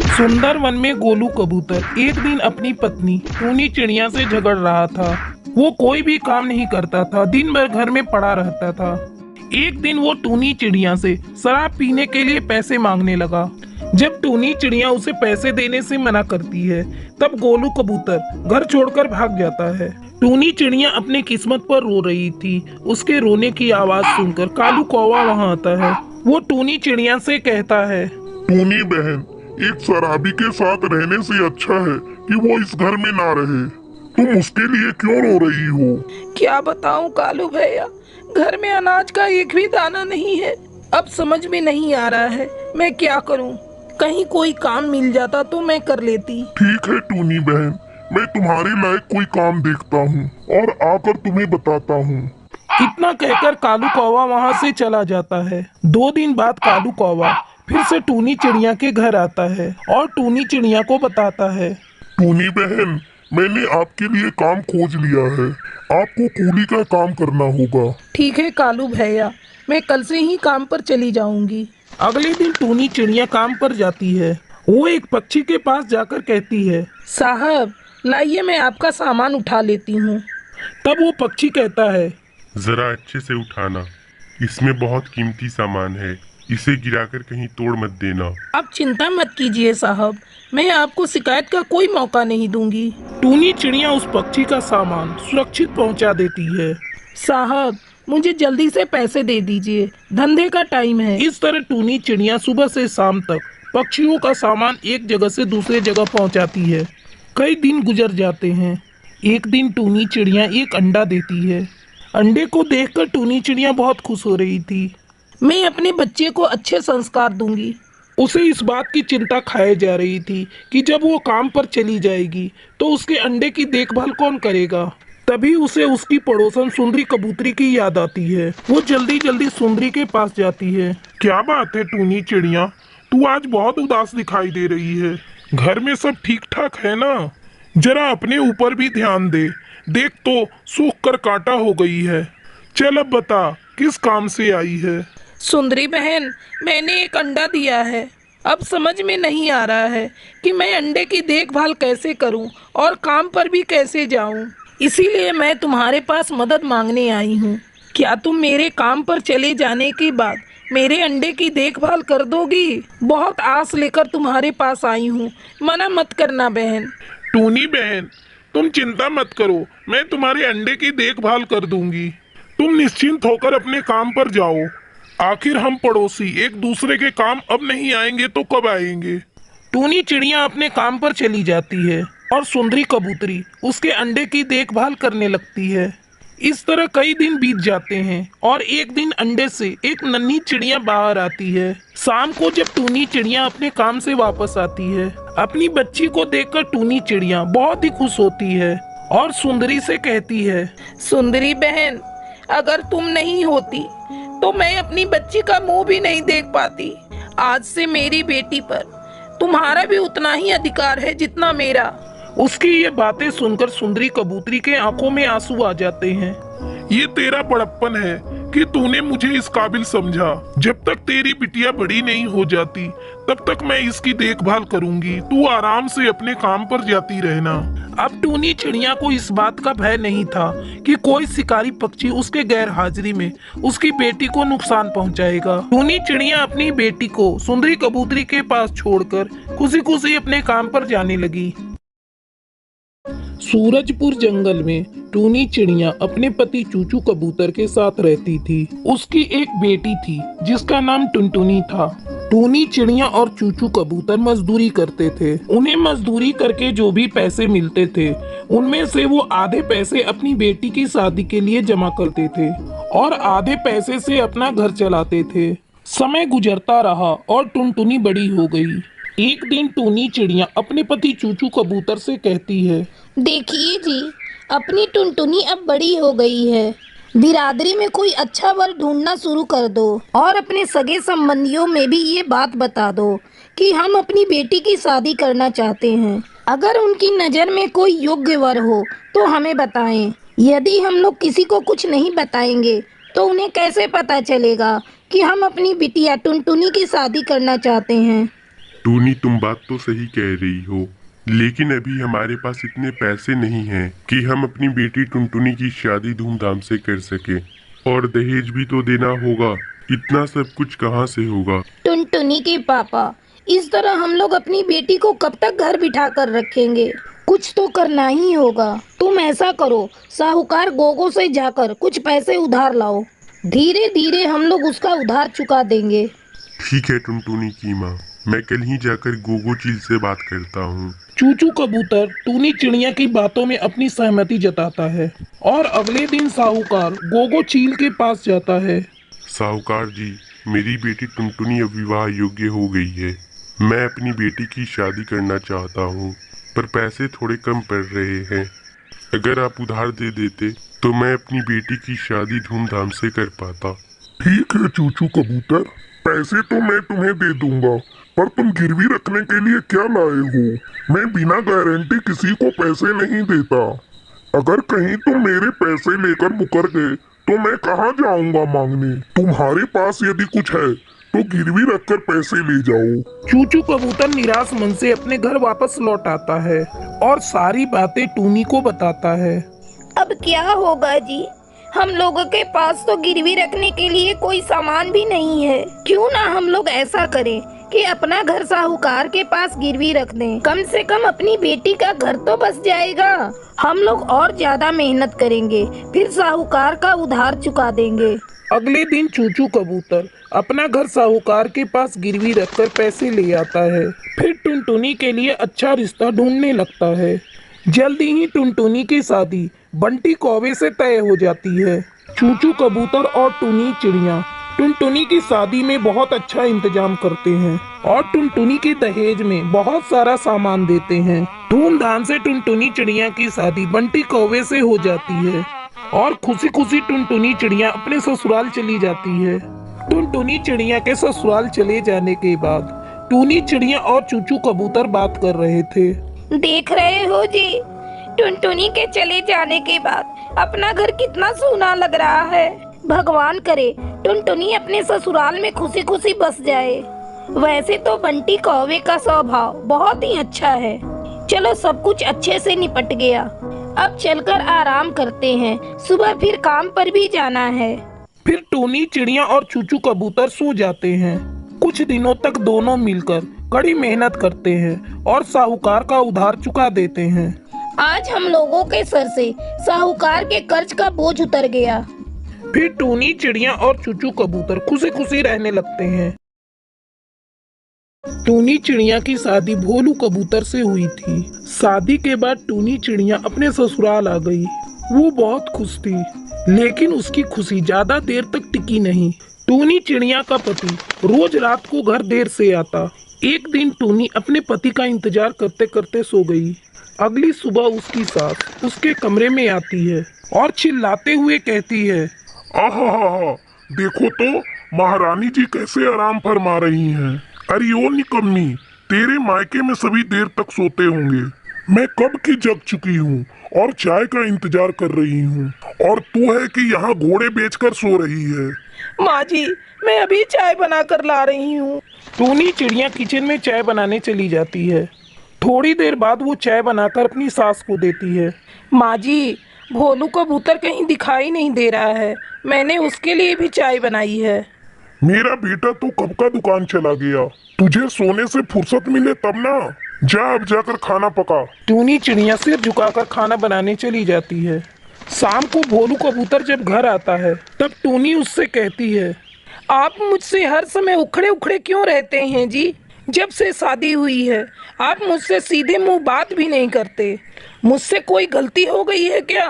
सुंदर वन में गोलू कबूतर एक दिन अपनी पत्नी टूनी चिड़िया से झगड़ रहा था। वो कोई भी काम नहीं करता था, दिन भर घर में पड़ा रहता था। एक दिन वो टूनी चिड़िया से शराब पीने के लिए पैसे मांगने लगा। जब टूनी चिड़िया उसे पैसे देने से मना करती है, तब गोलू कबूतर घर छोड़कर भाग जाता है। टूनी चिड़िया अपने किस्मत पर रो रही थी। उसके रोने की आवाज सुनकर कालू कौवा वहां आता है। वो टूनी चिड़िया से कहता है, टूनी बहन, एक शराबी के साथ रहने से अच्छा है कि वो इस घर में ना रहे। तुम उसके लिए क्यों रो रही हो? क्या बताऊं कालू भैया, घर में अनाज का एक भी दाना नहीं है। अब समझ में नहीं आ रहा है मैं क्या करूं। कहीं कोई काम मिल जाता तो मैं कर लेती। ठीक है टूनी बहन, मैं तुम्हारे लायक कोई काम देखता हूँ और आकर तुम्हें बताता हूँ। इतना कहकर कालू कौवा वहां से चला जाता है। 2 दिन बाद कालू कौवा फिर से टूनी चिड़िया के घर आता है और टूनी चिड़िया को बताता है, टूनी बहन, मैंने आपके लिए काम खोज लिया है। आपको कूली का काम करना होगा। ठीक है कालू भैया, मैं कल से ही काम पर चली जाऊंगी। अगले दिन टूनी चिड़िया काम पर जाती है। वो एक पक्षी के पास जाकर कहती है, साहब लाइए, मैं आपका सामान उठा लेती हूँ। तब वो पक्षी कहता है, जरा अच्छे से उठाना, इसमें बहुत कीमती सामान है। इसे गिराकर कहीं तोड़ मत देना। आप चिंता मत कीजिए साहब, मैं आपको शिकायत का कोई मौका नहीं दूंगी। टूनी चिड़िया उस पक्षी का सामान सुरक्षित पहुंचा देती है। साहब मुझे जल्दी से पैसे दे दीजिए, धंधे का टाइम है। इस तरह टूनी चिड़िया सुबह से शाम तक पक्षियों का सामान एक जगह से दूसरे जगह पहुंचाती है। कई दिन गुजर जाते हैं। एक दिन टूनी चिड़िया एक अंडा देती है। अंडे को देखकर टूनी चिड़िया बहुत खुश हो रही थी। मैं अपने बच्चे को अच्छे संस्कार दूंगी। उसे इस बात की चिंता खाए जा रही थी कि जब वो काम पर चली जाएगी तो उसके अंडे की देखभाल कौन करेगा। तभी उसे उसकी पड़ोसन सुंदरी कबूतरी की याद आती है। वो जल्दी जल्दी सुंदरी के पास जाती है। क्या बात है टूनी चिड़िया, तू आज बहुत उदास दिखाई दे रही है। घर में सब ठीक ठाक है ना? जरा अपने ऊपर भी ध्यान दे। देख तो सूख कर कांटा हो गई है। चल अब बता, किस काम से आई है? सुंदरी बहन, मैंने एक अंडा दिया है। अब समझ में नहीं आ रहा है कि मैं अंडे की देखभाल कैसे करूं और काम पर भी कैसे जाऊं। इसीलिए मैं तुम्हारे पास मदद मांगने आई हूं। क्या तुम मेरे काम पर चले जाने के बाद मेरे अंडे की देखभाल कर दोगी? बहुत आस लेकर तुम्हारे पास आई हूं, मना मत करना बहन। टूनी बहन, तुम चिंता मत करो, मैं तुम्हारे अंडे की देखभाल कर दूंगी। तुम निश्चिंत होकर अपने काम पर जाओ। आखिर हम पड़ोसी एक दूसरे के काम अब नहीं आएंगे तो कब आएंगे? टूनी चिड़िया अपने काम पर चली जाती है और सुंदरी कबूतरी उसके अंडे की देखभाल करने लगती है। इस तरह कई दिन बीत जाते हैं और एक दिन अंडे से एक नन्ही चिड़िया बाहर आती है। शाम को जब टूनी चिड़िया अपने काम से वापस आती है, अपनी बच्ची को देखकर टूनी चिड़िया बहुत ही खुश होती है और सुंदरी से कहती है, सुंदरी बहन, अगर तुम नहीं होती तो मैं अपनी बच्ची का मुंह भी नहीं देख पाती। आज से मेरी बेटी पर तुम्हारा भी उतना ही अधिकार है जितना मेरा। उसकी ये बातें सुनकर सुंदरी कबूतरी के आंखों में आंसू आ जाते हैं। ये तेरा बड़प्पन है कि तूने मुझे इस काबिल समझा। जब तक तेरी बिटिया बड़ी नहीं हो जाती तब तक मैं इसकी देखभाल करूंगी। तू आराम से अपने काम पर जाती रहना। अब टूनी चिड़िया को इस बात का भय नहीं था कि कोई शिकारी पक्षी उसके गैर हाजिरी में उसकी बेटी को नुकसान पहुंचाएगा। टूनी चिड़िया अपनी बेटी को सुंदरी कबूतरी के पास छोड़कर खुशी खुशी अपने काम पर जाने लगी। सूरजपुर जंगल में टूनी चिड़िया अपने पति चूचू कबूतर के साथ रहती थी। उसकी एक बेटी थी जिसका नाम टुनटुनी था। टूनी चिड़िया और चूचू कबूतर मजदूरी करते थे। उन्हें मजदूरी करके जो भी पैसे मिलते थे उनमें से वो आधे पैसे अपनी बेटी की शादी के लिए जमा करते थे और आधे पैसे से अपना घर चलाते थे। समय गुजरता रहा और टुनटुनी बड़ी हो गई। एक दिन टूनी चिड़िया अपने पति चूचू कबूतर से कहती है, देखिए जी, अपनी टुनटुनी अब बड़ी हो गई है। बिरादरी में कोई अच्छा वर ढूंढना शुरू कर दो और अपने सगे संबंधियों में भी ये बात बता दो कि हम अपनी बेटी की शादी करना चाहते हैं। अगर उनकी नज़र में कोई योग्य वर हो तो हमें बताएं। यदि हम लोग किसी को कुछ नहीं बताएंगे तो उन्हें कैसे पता चलेगा कि हम अपनी बिटिया टुनटुनी की शादी करना चाहते हैं। टूनी, तुम बात तो सही कह रही हो, लेकिन अभी हमारे पास इतने पैसे नहीं हैं कि हम अपनी बेटी टुनटुनी की शादी धूमधाम से कर सके, और दहेज भी तो देना होगा। इतना सब कुछ कहाँ से होगा? टुनटुनी के पापा, इस तरह हम लोग अपनी बेटी को कब तक घर बिठा कर रखेंगे? कुछ तो करना ही होगा। तुम ऐसा करो, साहूकार गोगो से जाकर कुछ पैसे उधार लाओ। धीरे धीरे हम लोग उसका उधार चुका देंगे। ठीक है टुनटुनी की माँ, मैं कल ही जाकर गोगो चील से बात करता हूँ। चूचू कबूतर टूनी चिड़िया की बातों में अपनी सहमति जताता है और अगले दिन साहूकार गोगो चील के पास जाता है। साहूकार जी, मेरी बेटी टुनटुनी अब विवाह योग्य हो गई है। मैं अपनी बेटी की शादी करना चाहता हूँ, पर पैसे थोड़े कम पड़ रहे हैं। अगर आप उधार दे देते तो मैं अपनी बेटी की शादी धूमधाम से कर पाता। ठीक है चूचू कबूतर, पैसे तो मैं तुम्हें दे दूंगा, पर तुम गिरवी रखने के लिए क्या लाए हो? मैं बिना गारंटी किसी को पैसे नहीं देता। अगर कहीं तुम मेरे पैसे लेकर मुकर गए तो मैं कहाँ जाऊंगा मांगने? तुम्हारे पास यदि कुछ है तो गिरवी रखकर पैसे ले जाओ। चूचू कबूतर निराश मन से अपने घर वापस लौट आता है और सारी बातें टूनी को बताता है। अब क्या होगा जी? हम लोगों के पास तो गिरवी रखने के लिए कोई सामान भी नहीं है। क्यों ना हम लोग ऐसा करें कि अपना घर साहूकार के पास गिरवी रख दें। कम से कम अपनी बेटी का घर तो बस जाएगा। हम लोग और ज्यादा मेहनत करेंगे, फिर साहूकार का उधार चुका देंगे। अगले दिन चूचू कबूतर अपना घर साहूकार के पास गिरवी रखकर पैसे ले आता है। फिर टुनटुनी के लिए अच्छा रिश्ता ढूंढने लगता है। जल्दी ही टुनटुनी की शादी बंटी कौवे से तय हो जाती है। चूचू कबूतर और टूनी चिड़िया टुनटुनी की शादी में बहुत अच्छा इंतजाम करते हैं और टुनटुनी के दहेज में बहुत सारा सामान देते हैं। धूमधाम से टुनटुनी चिड़िया की शादी बंटी कौवे से हो जाती है और खुशी खुशी टुनटुनी चिड़िया अपने ससुराल चली जाती है। टुनटुनी चिड़िया के ससुराल चले जाने के बाद टूनी चिड़िया और चूचू कबूतर बात कर रहे थे। देख रहे हो जी, टुनटुनी के चले जाने के बाद अपना घर कितना सूना लग रहा है। भगवान करे टुनटुनी अपने ससुराल में खुशी खुशी बस जाए। वैसे तो बंटी कौवे का स्वभाव बहुत ही अच्छा है। चलो, सब कुछ अच्छे से निपट गया। अब चलकर आराम करते हैं, सुबह फिर काम पर भी जाना है। फिर टूनी चिड़िया और चूचू कबूतर सो जाते हैं। कुछ दिनों तक दोनों मिलकर कड़ी मेहनत करते हैं और साहूकार का उधार चुका देते हैं। आज हम लोगों के सर से साहूकार के कर्ज का बोझ उतर गया। फिर टूनी चिड़िया और चूचू कबूतर खुशी खुशी रहने लगते हैं। टूनी चिड़िया की शादी भोलू कबूतर से हुई थी। शादी के बाद टूनी चिड़िया अपने ससुराल आ गई। वो बहुत खुश थी, लेकिन उसकी खुशी ज्यादा देर तक टिकी नहीं। टूनी चिड़िया का पति रोज रात को घर देर से आता। एक दिन टूनी अपने पति का इंतजार करते करते सो गई। अगली सुबह उसकी सास उसके कमरे में आती है और चिल्लाते हुए कहती है, आहा, देखो तो महारानी जी कैसे आराम फरमा रही हैं। अरे ओ निकम्मी, तेरे मायके में सभी देर तक सोते होंगे। मैं कब की जग चुकी हूँ और चाय का इंतजार कर रही हूँ, और तू है कि यहाँ घोड़े बेचकर सो रही है। माँ जी, मैं अभी चाय बना कर ला रही हूँ। टूनी चिड़िया किचन में चाय बनाने चली जाती है। थोड़ी देर बाद वो चाय बनाकर अपनी सास को देती है। माँ जी, भोलू कबूतर कहीं दिखाई नहीं दे रहा है। मैंने उसके लिए भी चाय बनाई है। मेरा बेटा तो कब का दुकान चला गया। तुझे सोने से फुर्सत मिले तब ना। जा अब जाकर खाना पका। टूनी चिड़िया सिर झुकाकर खाना बनाने चली जाती है। शाम को भोलू कबूतर जब घर आता है तब टूनी उससे कहती है, आप मुझसे हर समय उखड़े उखड़े क्यों रहते हैं जी? जब से शादी हुई है आप मुझसे सीधे मुंह बात भी नहीं करते। मुझसे कोई गलती हो गई है क्या?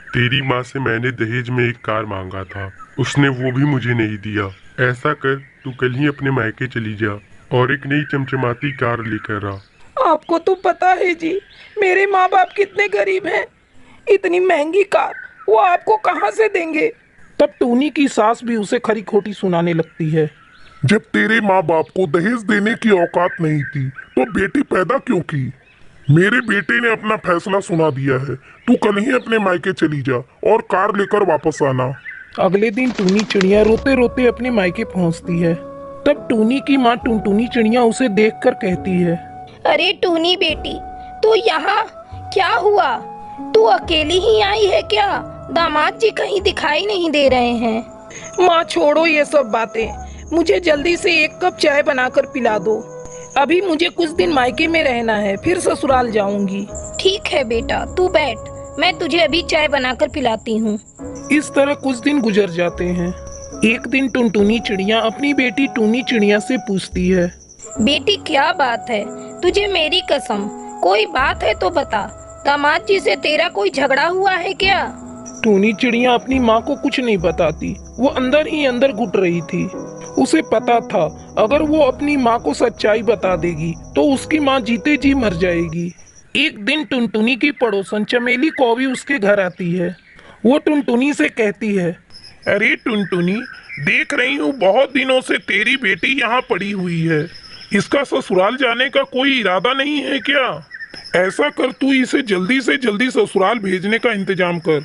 तेरी माँ से मैंने दहेज में एक कार मांगा था, उसने वो भी मुझे नहीं दिया। ऐसा कर, तू कल ही अपने मायके चली जा और एक नई चमचमाती कार लेकर आ। आपको तो पता है जी, मेरे माँ बाप कितने गरीब हैं। इतनी महंगी कार वो आपको कहाँ से देंगे? तब टूनी की सास भी उसे खरी खोटी सुनाने लगती है। जब तेरे माँ बाप को दहेज देने की औकात नहीं थी तो बेटी पैदा क्यों की? मेरे बेटे ने अपना फैसला सुना दिया है। तू कल ही अपने मायके चली जा और कार लेकर वापस आना। अगले दिन टूनी चिड़िया रोते रोते अपने मायके पहुंचती है। तब टूनी की माँ टुनटुनी चिड़िया उसे देखकर कहती है, अरे टूनी बेटी, तू यहाँ क्या हुआ? तू अकेली ही आई है क्या? दामाद जी कहीं दिखाई नहीं दे रहे हैं। माँ छोड़ो ये सब बातें, मुझे जल्दी से 1 कप चाय बनाकर पिला दो। अभी मुझे कुछ दिन मायके में रहना है, फिर ससुराल जाऊंगी। ठीक है बेटा, तू बैठ, मैं तुझे अभी चाय बनाकर पिलाती हूँ। इस तरह कुछ दिन गुजर जाते हैं। एक दिन टुनटुनी चिड़िया अपनी बेटी टूनी चिड़िया से पूछती है, बेटी क्या बात है? तुझे मेरी कसम, कोई बात है तो बता। दामाद जी से तेरा कोई झगड़ा हुआ है क्या? टूनी चिड़िया अपनी माँ को कुछ नहीं बताती। वो अंदर ही अंदर घुट रही थी। उसे पता था अगर वो अपनी माँ को सच्चाई बता देगी तो उसकी माँ जीते जी मर जाएगी। एक दिन टुनटुनी की पड़ोसन चमेली कौवी उसके घर आती है। वो टुनटुनी से कहती है, अरे टुनटुनी, देख रही हूँ बहुत दिनों से तेरी बेटी यहाँ पड़ी हुई है। इसका ससुराल जाने का कोई इरादा नहीं है क्या? ऐसा कर, तू इसे जल्दी से जल्दी ससुराल भेजने का इंतजाम कर।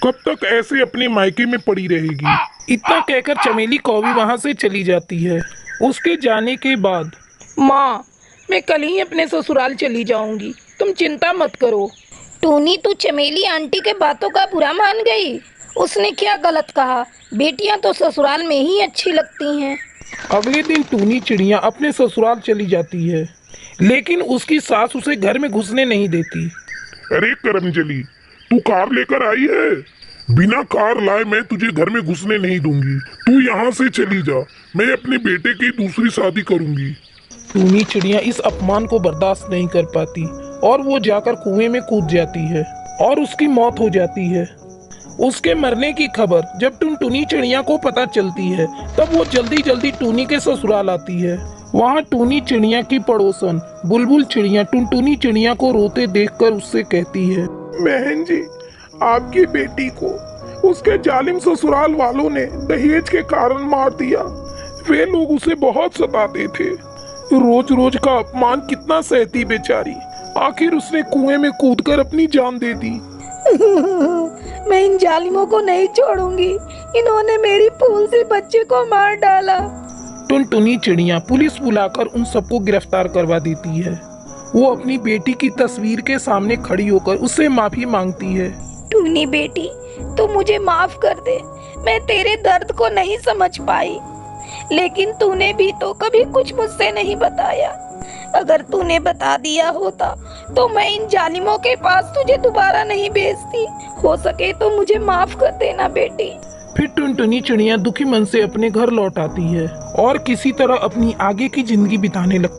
कब तक ऐसे अपने मायके में पड़ी रहेगी? इतना कहकर चमेली कौवी वहाँ से चली जाती है। उसके जाने के बाद, माँ, मैं कल ही अपने ससुराल चली जाऊंगी, तुम चिंता मत करो। टूनी, तू चमेली आंटी के बातों का बुरा मान गई? उसने क्या गलत कहा? बेटियां तो ससुराल में ही अच्छी लगती हैं। अगले दिन टूनी चिड़िया अपने ससुराल चली जाती है, लेकिन उसकी सास उसे घर में घुसने नहीं देती। अरे करमजली, तू कार लेकर आई है? बिना कार लाए मैं तुझे घर में घुसने नहीं दूंगी। तू यहाँ से चली जा, मैं अपने बेटे की दूसरी शादी करूंगी। टूनी चिड़िया इस अपमान को बर्दाश्त नहीं कर पाती और वो जाकर कुएं में कूद जाती है और उसकी मौत हो जाती है। उसके मरने की खबर जब टुनटुनी चिड़िया को पता चलती है तब वो जल्दी जल्दी टूनी के ससुराल आती है। वहाँ टूनी चिड़िया की पड़ोसन बुलबुल चिड़िया टुनटुनी चिड़िया को रोते देखकर उससे कहती है, बहन जी, आपकी बेटी को उसके जालिम ससुराल वालों ने दहेज के कारण मार दिया। वे लोग उसे बहुत सताते थे। रोज रोज का अपमान कितना सहती बेचारी। आखिर उसने कुएं में कूदकर अपनी जान दे दी। मैं इन जालिमों को नहीं छोड़ूंगी। इन्होंने मेरी फूल सी बच्चे को मार डाला। टुनटुनी चिड़िया पुलिस बुलाकर उन सबको गिरफ्तार करवा देती है। वो अपनी बेटी की तस्वीर के सामने खड़ी होकर उससे माफी मांगती है। टूनी बेटी, तू मुझे माफ कर दे। मैं तेरे दर्द को नहीं समझ पाई, लेकिन तूने भी तो कभी कुछ मुझसे नहीं बताया। अगर तूने बता दिया होता तो मैं इन जालिमों के पास तुझे दोबारा नहीं भेजती। हो सके तो मुझे माफ कर देना बेटी। फिर टुनटुनी चिड़िया दुखी मन से अपने घर लौट आती है और किसी तरह अपनी आगे की जिंदगी बिताने लगती है।